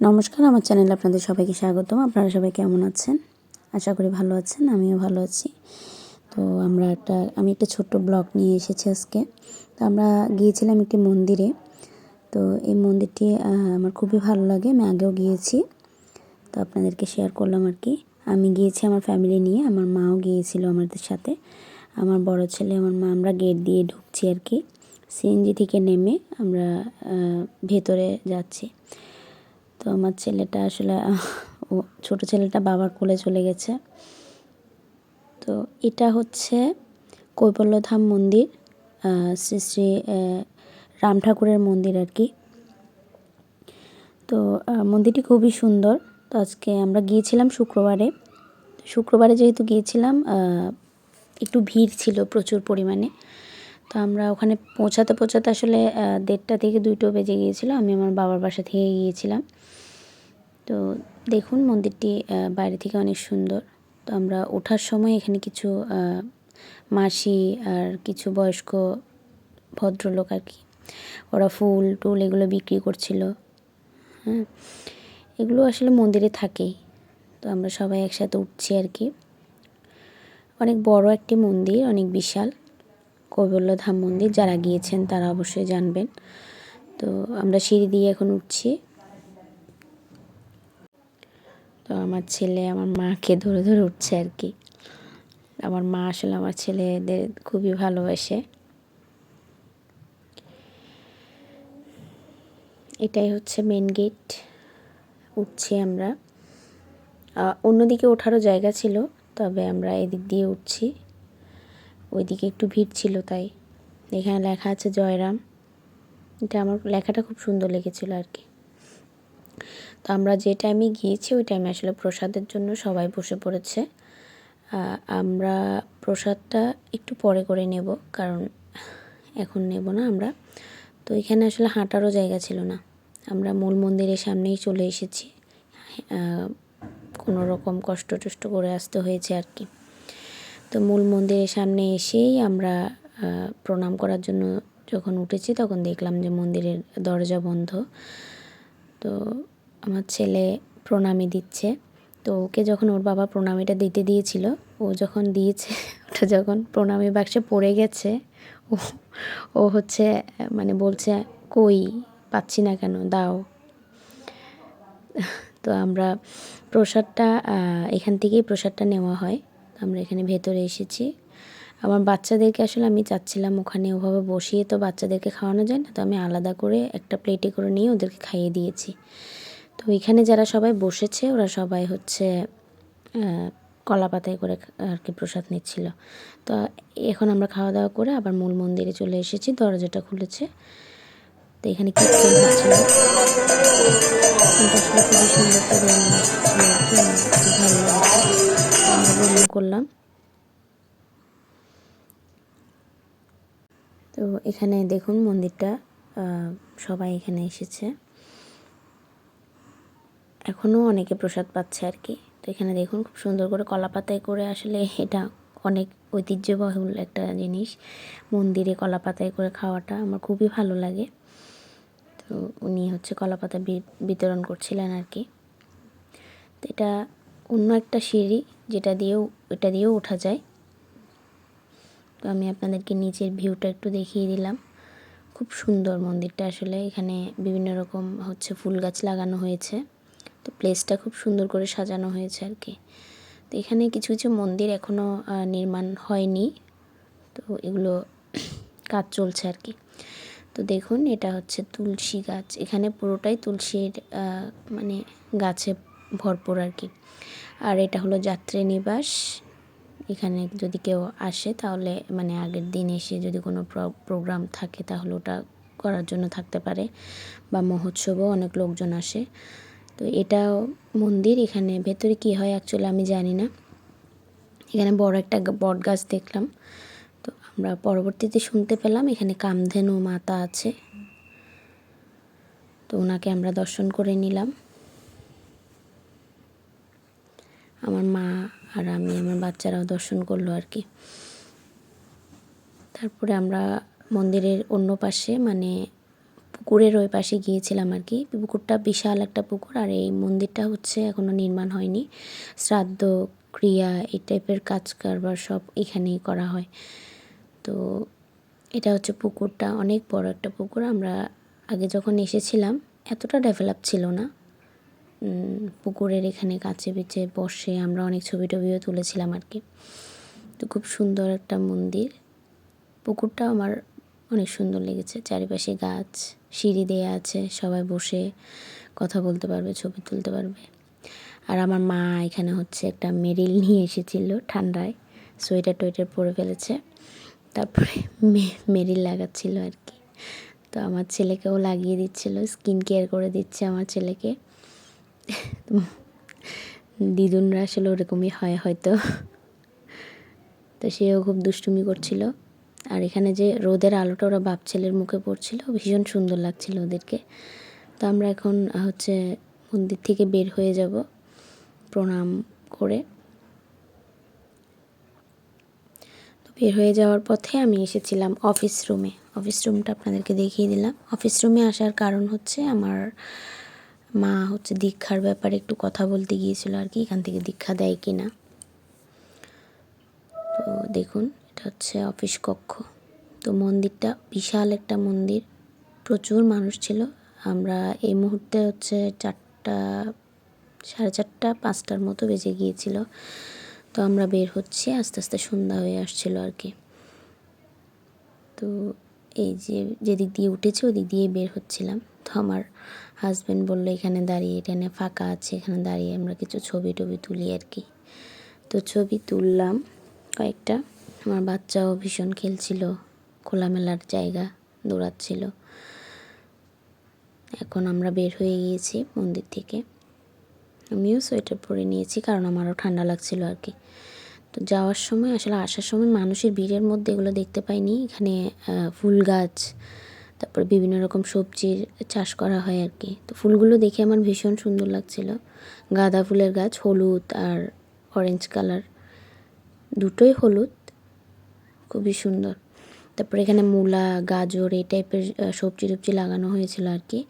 নমস্কার, আমার চ্যানেলে আপনাদের সবাইকে স্বাগতম। আপনারা সবাই কেমন আছেন? আশা করি ভালো আছেন, আমিও ভালো আছি। তো আমি একটা ছোট্ট ব্লগ নিয়ে এসেছি আজকে। তো আমরা গিয়েছিলাম একটি মন্দিরে। তো এই মন্দিরটি আমার খুবই ভালো লাগে, আমি আগেও গিয়েছি। তো আপনাদেরকে শেয়ার করলাম আর কি। আমি গিয়েছি আমার ফ্যামিলি নিয়ে, আমার মাও গিয়েছিল আমাদের সাথে। আমার বড় ছেলে, আমার মা, আমরা গেট দিয়ে ঢুকছি আর কি। সিএনজি থেকে নেমে আমরা ভেতরে যাচ্ছি। তো আমার ছেলেটা আসলে ছোটো ছেলেটা বাবার কোলে চলে গেছে। তো এটা হচ্ছে কৈবল্যধাম মন্দির, শ্রী শ্রী রাম ঠাকুরের মন্দির আর কি। তো মন্দিরটি খুবই সুন্দর। তো আজকে আমরা গিয়েছিলাম শুক্রবারে যেহেতু গিয়েছিলাম, একটু ভিড় ছিল প্রচুর পরিমাণে। তো আমরা ওখানে পৌঁছাতে আসলে 1:30 থেকে 2টো বেজে গিয়েছিলো। আমি আমার বাবার বাসা থেকে গিয়েছিলাম। তো দেখুন মন্দিরটি বাইরে থেকে অনেক সুন্দর। তো আমরা ওঠার সময় এখানে কিছু মাসি আর কিছু বয়স্ক ভদ্রলোক আর কি, ওরা ফুল টুল এগুলো বিক্রি করছিল। হ্যাঁ, এগুলো আসলে মন্দিরে থাকেই। তো আমরা সবাই একসাথে উঠছি আর কি। অনেক বড় একটি মন্দির, অনেক বিশাল কৈবল্যধাম মন্দির। যারা গিয়েছেন তারা অবশ্যই জানবেন। তো আমরা সিঁড়ি দিয়ে এখন উঠছি। তো আমার ছেলে আমার মাকে ধরে ধরে উঠছে আর কি। আমার মা আসলে আমার ছেলেদের খুবই ভালোবাসে। এটাই হচ্ছে মেন গেট, উঠছি আমরা। অন্যদিকে ওঠারও জায়গা ছিল, তবে আমরা এদিক দিয়ে উঠছি। ওইদিকে একটু ভিড় ছিল, তাই এখানে লেখা আছে জয়রাম। এটা আমার লেখাটা খুব সুন্দর লেগেছিল আর কি। তো আমরা যে টাইমে গিয়েছি ওই টাইমে আসলে প্রসাদের জন্য সবাই বসে পড়েছে। আমরা প্রসাদটা একটু পরে করে নেব, কারণ এখন নেব না আমরা। তো এখানে আসলে হাঁটারও জায়গা ছিল না, আমরা মূল মন্দিরের সামনেই চলে এসেছি। কোনো রকম কষ্ট টষ্ট করে আসতে হয়েছে আর কি। তো মূল মন্দিরের সামনে এসেই আমরা প্রণাম করার জন্য যখন উঠেছি তখন দেখলাম যে মন্দিরের দরজা বন্ধ। তো আমার ছেলে প্রণামী দিচ্ছে। তো ওকে যখন ওর বাবা প্রণামীটা দিতে দিয়েছিল, ও যখন দিয়েছে ওটা যখন প্রণামী বাক্সে পড়ে গেছে, ও ও হচ্ছে মানে বলছে, কই পাচ্ছি না কেন, দাও। তো আমরা প্রসাদটা এখান থেকেই প্রসাদটা নেওয়া হয়। আমরা এখানে ভেতরে এসেছি। আমার বাচ্চাদেরকে আসলে আমি চাচ্ছিলাম ওখানে ওভাবে বসিয়ে তো বাচ্চাদেরকে খাওয়ানো যায় না, তো আমি আলাদা করে একটা প্লেটে করে নিয়ে ওদেরকে খাইয়ে দিয়েছি। তো এখানে যারা সবাই বসেছে ওরা সবাই হচ্ছে কলা পাতায় করে আর কি প্রসাদ নিচ্ছিল। তো এখন আমরা খাওয়া দাওয়া করে আবার মূল মন্দিরে চলে এসেছি, দরজাটা খুলেছে। তো এখানে কীর্তন হচ্ছিল, কিন্তু আসলে খুবই সুন্দর করে ছিল আর কি, আমার খুব ভালো লেগেছে। আমরা গ্রহণ করলাম। তো এখানে দেখুন মন্দিরটা, সবাই এখানে এসেছে, এখনও অনেকে প্রসাদ পাচ্ছে আর কি। তো এখানে দেখুন খুব সুন্দর করে কলা পাতায় করে, আসলে এটা অনেক ঐতিহ্যবহুল একটা জিনিস, মন্দিরে কলা পাতায় করে খাওয়াটা আমার খুবই ভালো লাগে। তো উনি হচ্ছে কলা পাতা বিতরণ করছিলেন আর কি। তো এটা অন্য একটা সিঁড়ি, এটা দিয়েও ওঠা যায়। তো আমি আপনাদেরকে নিচের ভিউটা একটু দেখিয়ে দিলাম। খুব সুন্দর মন্দিরটা আসলে, এখানে বিভিন্ন রকম হচ্ছে ফুল গাছ লাগানো হয়েছে। তো প্লেসটা খুব সুন্দর করে সাজানো হয়েছে আর কি। তো এখানে কিছু কিছু মন্দির এখনও নির্মাণ হয়নি, তো এগুলো কাজ চলছে আর কি। তো দেখুন এটা হচ্ছে তুলসী গাছ, এখানে পুরোটাই তুলসীর মানে গাছে ভরপুর আর কি। আর এটা হলো যাত্রী নিবাস। এখানে যদি কেউ আসে তাহলে মানে আগের দিন এসে যদি কোনো প্রোগ্রাম থাকে তাহলে ওটা করার জন্য থাকতে পারে, বা মহোৎসবও অনেক লোকজন আসে। তো এটাও মন্দির, এখানে ভেতরে কি হয় অ্যাকচুয়ালি আমি জানি না। এখানে বড় একটা বট গাছ দেখলাম। তো আমরা পরবর্তীতে শুনতে পেলাম এখানে কামধেনু মাতা আছে, তো ওনাকে আমরা দর্শন করে নিলাম। আমার মা আর আমি, আমার বাচ্চারাও দর্শন করলো আর কি। তারপরে আমরা মন্দিরের অন্য পাশে মানে পুকুরের ওই পাশে গিয়েছিলাম আর কি। পুকুরটা বিশাল একটা পুকুর, আর এই মন্দিরটা হচ্ছে এখনও নির্মাণ হয়নি। শ্রাদ্ধ ক্রিয়া এই টাইপের কাজ কারবার সব এখানেই করা হয়। তো এটা হচ্ছে পুকুরটা, অনেক বড় একটা পুকুর। আমরা আগে যখন এসেছিলাম এতটা ডেভেলপ ছিল না। পুকুরের এখানে কাছে পিঠে বসে আমরা অনেক ছবি টবিও তুলেছিলাম আর কি। তো খুব সুন্দর একটা মন্দির। পুকুরটা আমার অনেক সুন্দর লেগেছে, চারিপাশে গাছ, সিঁড়ি দেয়া আছে, সবাই বসে কথা বলতে পারবে, ছবি তুলতে পারবে। আর আমার মা এখানে হচ্ছে একটা মেরিল নিয়ে এসেছিল ঠান্ডায়, সোয়েটার টোয়েটার পরে ফেলেছে, তারপরে মেরিল লাগাচ্ছিল আর কি। তো আমার ছেলেকেও লাগিয়ে দিচ্ছিল, স্কিন কেয়ার করে দিচ্ছে আমার ছেলেকে। দিদুনরা আসলে ওরকমই হয় হয়তো। তো সেও খুব দুষ্টুমি করছিল। আর এখানে যে রোদের আলোটা ওরা বাপ ছেলের মুখে পড়ছিল, ভীষণ সুন্দর লাগছিল ওদেরকে। তো আমরা এখন হচ্ছে মন্দির থেকে বের হয়ে যাব প্রণাম করে। তো বের হয়ে যাওয়ার পথে আমি এসেছিলাম অফিস রুমে। অফিস রুমটা আপনাদেরকে দেখিয়ে দিলাম। অফিস রুমে আসার কারণ হচ্ছে আমার মা হচ্ছে দীক্ষার ব্যাপারে একটু কথা বলতে গিয়েছিল আর কি, এখান থেকে দীক্ষা দেয় কি না। তো দেখুন, এটা হচ্ছে অফিস কক্ষ। তো মন্দিরটা বিশাল একটা মন্দির, প্রচুর মানুষ ছিল। আমরা এই মুহূর্তে হচ্ছে 4টা, 4:30, 5টার মতো বেজে গিয়েছিল। তো আমরা বের হচ্ছি, আস্তে আস্তে সন্ধ্যা হয়ে আসছিল আর কি। তো এই যেদিক দিয়ে উঠেছি ওদিক দিয়ে বের হচ্ছিলাম। তো আমার হাজব্যান্ড বললো এখানে দাঁড়িয়ে, এখানে ফাঁকা আছে, এখানে দাঁড়িয়ে আমরা কিছু ছবি টবি তুলি আর কি। তো ছবি তুললাম কয়েকটা। আমার বাচ্চাও ভীষণ খেলছিল, খোলামেলার জায়গা, দৌড়াচ্ছিল। এখন আমরা বের হয়ে গিয়েছি মন্দির থেকে। আমিও সোয়েটার পরে নিয়েছি কারণ আমারও ঠান্ডা লাগছিল আর কি। তো যাওয়ার সময় আসলে আসার সময় মানুষের ভিড়ের মধ্যে এগুলো দেখতে পাইনি। এখানে ফুল গাছ, তারপর বিভিন্ন রকম সবজির চাষ করা হয় আর কি। তো ফুলগুলো দেখে আমার ভীষণ সুন্দর লাগছিল। গাঁদা ফুলের গাছ, হলুদ আর অরেঞ্জ কালার, দুটোই হলুদ, খুবই সুন্দর। তারপরে এখানে মূলা, গাজর এই টাইপের সবজি টবজি লাগানো হয়েছিল আর কি,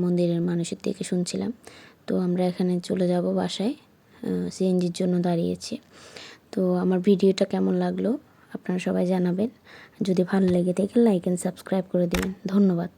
মন্দিরের মানুষের থেকে শুনছিলাম। তো আমরা এখানে চলে যাব বাসায়, সিএনজির জন্য দাঁড়িয়েছি। তো আমার ভিডিওটা কেমন লাগলো আপনারা সবাই জানাবেন। যদি ভালো লেগে থাকে লাইক অ্যান্ড সাবস্ক্রাইব করে দিবেন। ধন্যবাদ।